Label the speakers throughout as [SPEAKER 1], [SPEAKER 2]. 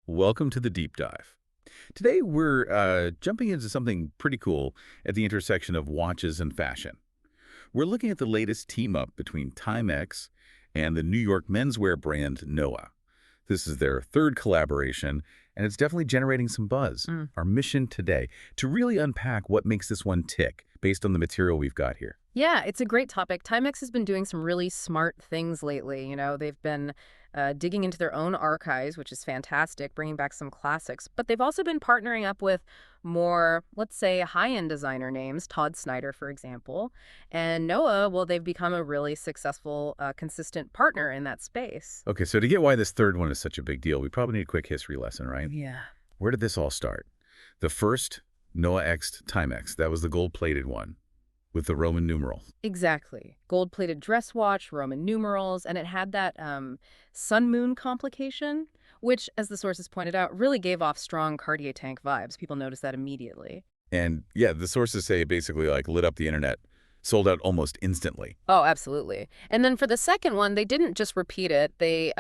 [SPEAKER 1] Welcome to the deep dive. Today we're jumping into something pretty cool at the intersection of watches and fashion. We're looking at the latest team-up between Timex and the New York menswear brand Noah. This is their third collaboration, and it's definitely generating some buzz. Our mission today, to really unpack what makes this one tick based on the material we've got here.
[SPEAKER 2] Yeah, it's a great topic. Timex has been doing some really smart things lately. They've been digging into their own archives, which is fantastic, bringing back some classics. But they've also been partnering up with more, let's say, high-end designer names, Todd Snyder, for example. And Noah, well, they've become a really successful, consistent partner in that space.
[SPEAKER 1] Okay, so to get why this third one is such a big deal, we probably need a quick history lesson, right?
[SPEAKER 2] Yeah.
[SPEAKER 1] Where did this all start? The first Noah X Timex, that was the gold-plated one with the Roman numeral.
[SPEAKER 2] Exactly. Gold-plated dress watch, Roman numerals, and it had that sun-moon complication, which, as the sources pointed out, really gave off strong Cartier tank vibes. People noticed that immediately.
[SPEAKER 1] And yeah, the sources say it basically like lit up the internet, sold out almost instantly.
[SPEAKER 2] Oh, absolutely. And then for the second one, they didn't just repeat it. They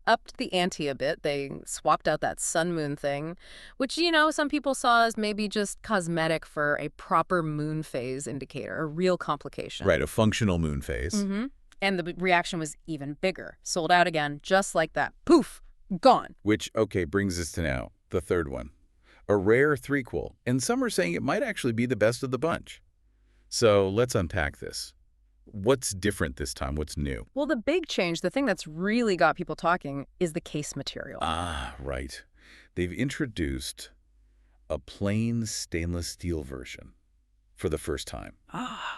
[SPEAKER 2] upped the ante a bit. They swapped out that sun-moon thing, which, some people saw as maybe just cosmetic for a proper moon phase indicator, a real complication.
[SPEAKER 1] Right, a functional moon phase.
[SPEAKER 2] And the reaction was even bigger. Sold out again, just like that. Poof, gone.
[SPEAKER 1] Which, okay, brings us to now, the third one. A rare threequel, and some are saying it might actually be the best of the bunch. So let's unpack this. What's different this time? What's new?
[SPEAKER 2] Well, the big change, the thing that's really got people talking, is the case material.
[SPEAKER 1] Ah, right. They've introduced a plain stainless steel version for the first time,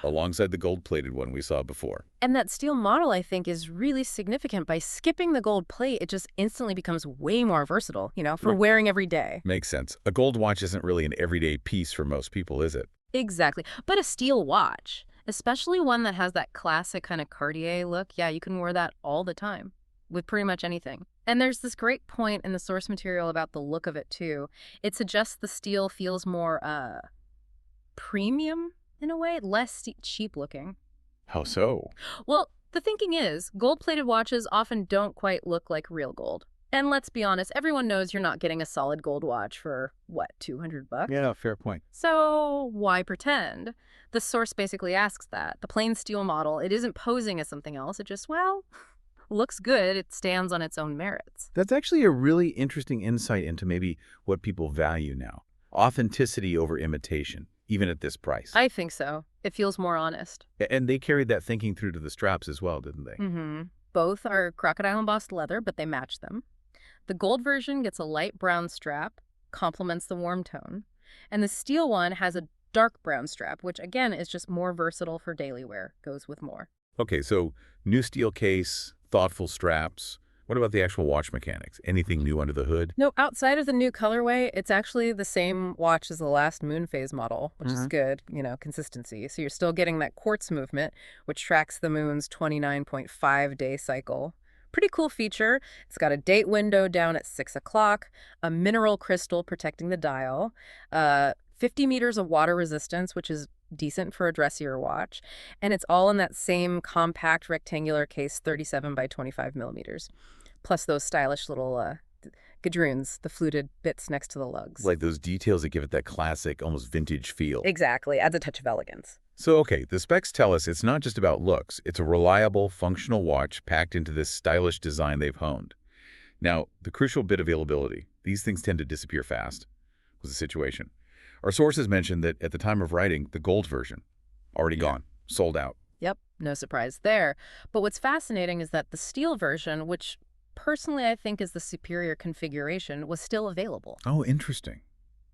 [SPEAKER 1] alongside the gold-plated one we saw before.
[SPEAKER 2] And that steel model, I think, is really significant. By skipping the gold plate, it just instantly becomes way more versatile, for wearing every day.
[SPEAKER 1] Makes sense. A gold watch isn't really an everyday piece for most people, is it?
[SPEAKER 2] Exactly. But a steel watch, especially one that has that classic kind of Cartier look, yeah, you can wear that all the time with pretty much anything. And there's this great point in the source material about the look of it, too. It suggests the steel feels more premium in a way, less cheap looking.
[SPEAKER 1] How so?
[SPEAKER 2] Well, the thinking is, gold-plated watches often don't quite look like real gold. And let's be honest, everyone knows you're not getting a solid gold watch for, what, $200?
[SPEAKER 1] Yeah, fair point.
[SPEAKER 2] So why pretend? The source basically asks that. The plain steel model, it isn't posing as something else. It just, well, looks good. It stands on its own merits.
[SPEAKER 1] That's actually a really interesting insight into maybe what people value now. Authenticity over imitation, even at this price.
[SPEAKER 2] I think so. It feels more honest.
[SPEAKER 1] And they carried that thinking through to the straps as well, didn't they?
[SPEAKER 2] Both are crocodile-embossed leather, but they match them. The gold version gets a light brown strap, complements the warm tone. And the steel one has a dark brown strap, which again is just more versatile for daily wear, goes with more.
[SPEAKER 1] Okay, so new steel case, thoughtful straps. What about the actual watch mechanics? Anything new under the hood?
[SPEAKER 2] No, outside of the new colorway, it's actually the same watch as the last Moonphase model, which is good, consistency. So you're still getting that quartz movement, which tracks the moon's 29.5-day cycle. Pretty cool feature. It's got a date window down at 6 o'clock, a mineral crystal protecting the dial, 50 meters of water resistance, which is decent for a dressier watch, and it's all in that same compact rectangular case, 37 by 25 millimeters, plus those stylish little gadroons, the fluted bits next to the lugs.
[SPEAKER 1] Like those details that give it that classic, almost vintage feel.
[SPEAKER 2] Exactly. Adds a touch of elegance.
[SPEAKER 1] So, okay, the specs tell us it's not just about looks. It's a reliable, functional watch packed into this stylish design they've honed. Now, the crucial bit, availability. These things tend to disappear fast, was the situation. Our sources mentioned that at the time of writing, the gold version, already gone, sold out.
[SPEAKER 2] Yep, no surprise there. But what's fascinating is that the steel version, which personally I think is the superior configuration, was still available.
[SPEAKER 1] Oh, interesting.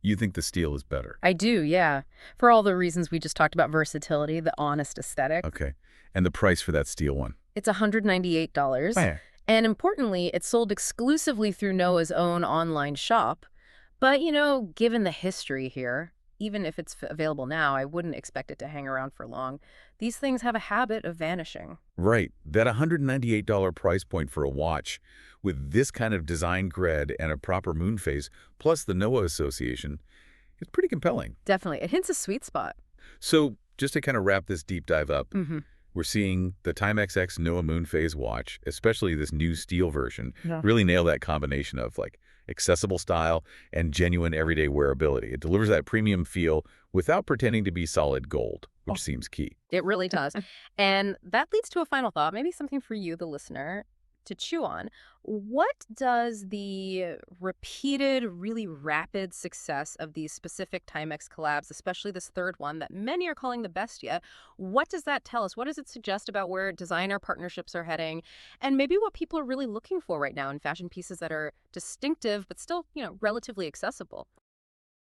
[SPEAKER 1] You think the steel is better?
[SPEAKER 2] I do, yeah. For all the reasons we just talked about, versatility, the honest aesthetic.
[SPEAKER 1] Okay. And the price for that steel one?
[SPEAKER 2] It's $198.
[SPEAKER 1] Oh, yeah.
[SPEAKER 2] And importantly, it's sold exclusively through Noah's own online shop. But, given the history here, even if it's available now, I wouldn't expect it to hang around for long. These things have a habit of vanishing.
[SPEAKER 1] Right. That $198 price point for a watch with this kind of design cred and a proper moon phase, plus the Noah association, it's pretty compelling.
[SPEAKER 2] Definitely. It hints a sweet spot.
[SPEAKER 1] So just to kind of wrap this deep dive up, we're seeing the Timex X Noah Moon Phase watch, especially this new steel version, really nail that combination of like accessible style, and genuine everyday wearability. It delivers that premium feel without pretending to be solid gold, which seems key.
[SPEAKER 2] It really does. And that leads to a final thought, maybe something for you, the listener, to chew on. What does the repeated, really rapid success of these specific Timex collabs, especially this third one that many are calling the best yet, what does that tell us? What does it suggest about where designer partnerships are heading, and maybe what people are really looking for right now in fashion pieces that are distinctive but still, relatively accessible?